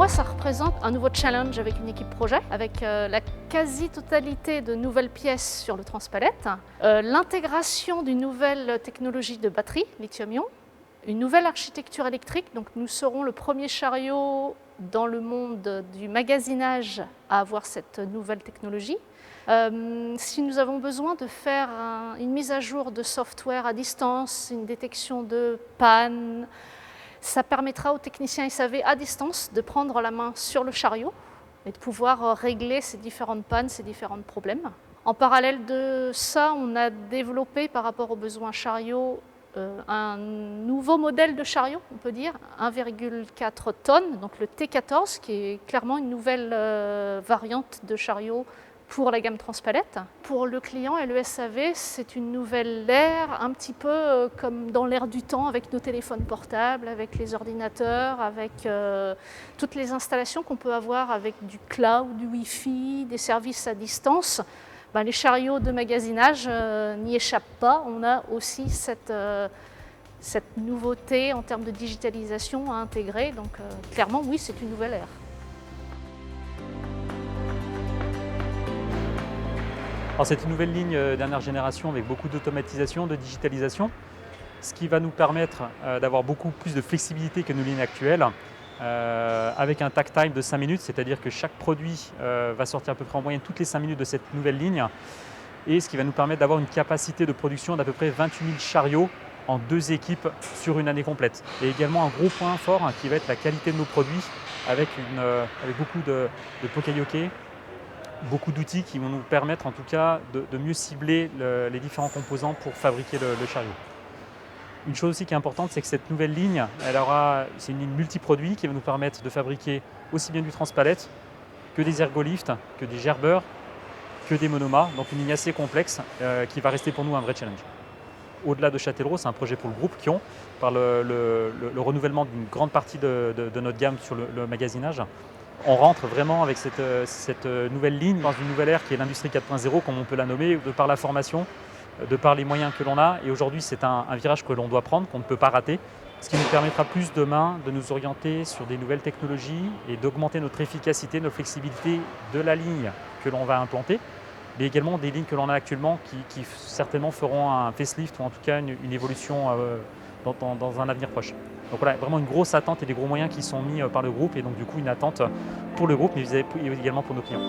moi, ça représente un nouveau challenge avec une équipe projet, avec la quasi-totalité de nouvelles pièces sur le transpalette, l'intégration d'une nouvelle technologie de batterie, lithium-ion, une nouvelle architecture électrique. Donc nous serons le premier chariot dans le monde du magasinage à avoir cette nouvelle technologie. Si nous avons besoin de faire une mise à jour de software à distance, une détection de panne, ça permettra aux techniciens SAV à distance de prendre la main sur le chariot et de pouvoir régler ces différentes pannes, ces différents problèmes. En parallèle de ça, on a développé par rapport aux besoins chariot un nouveau modèle de chariot, on peut dire, 1,4 tonnes, donc le T14, qui est clairement une nouvelle variante de chariot pour la gamme Transpalette. Pour le client et le SAV, c'est une nouvelle ère, un petit peu comme dans l'ère du temps, avec nos téléphones portables, avec les ordinateurs, avec toutes les installations qu'on peut avoir avec du cloud, du Wi-Fi, des services à distance. Les chariots de magasinage n'y échappent pas. On a aussi cette nouveauté en termes de digitalisation à intégrer. Donc clairement, oui, c'est une nouvelle ère. Alors, c'est une nouvelle ligne dernière génération avec beaucoup d'automatisation, de digitalisation, ce qui va nous permettre d'avoir beaucoup plus de flexibilité que nos lignes actuelles, avec un takt time de 5 minutes, c'est-à-dire que chaque produit va sortir à peu près en moyenne toutes les 5 minutes de cette nouvelle ligne, et ce qui va nous permettre d'avoir une capacité de production d'à peu près 28 000 chariots en 2 équipes sur une année complète. Et également un gros point fort qui va être la qualité de nos produits, avec beaucoup de poka-yoke, beaucoup d'outils qui vont nous permettre en tout cas de mieux cibler les différents composants pour fabriquer le chariot. Une chose aussi qui est importante, c'est que cette nouvelle ligne, c'est une ligne multiproduit qui va nous permettre de fabriquer aussi bien du transpalette que des ergolifts, que des gerbeurs, que des monomas. Donc une ligne assez complexe qui va rester pour nous un vrai challenge. Au-delà de Châtellerault, c'est un projet pour le groupe Kion, par le renouvellement d'une grande partie de notre gamme sur le magasinage. On rentre vraiment avec cette nouvelle ligne dans une nouvelle ère qui est l'industrie 4.0, comme on peut la nommer, de par la formation, de par les moyens que l'on a. Et aujourd'hui, c'est un virage que l'on doit prendre, qu'on ne peut pas rater, ce qui nous permettra plus demain de nous orienter sur des nouvelles technologies et d'augmenter notre efficacité, notre flexibilité de la ligne que l'on va implanter, mais également des lignes que l'on a actuellement qui certainement feront un facelift ou en tout cas une évolution dans un avenir proche. Donc voilà, vraiment une grosse attente et des gros moyens qui sont mis par le groupe, et donc du coup une attente pour le groupe, mais également pour nos clients.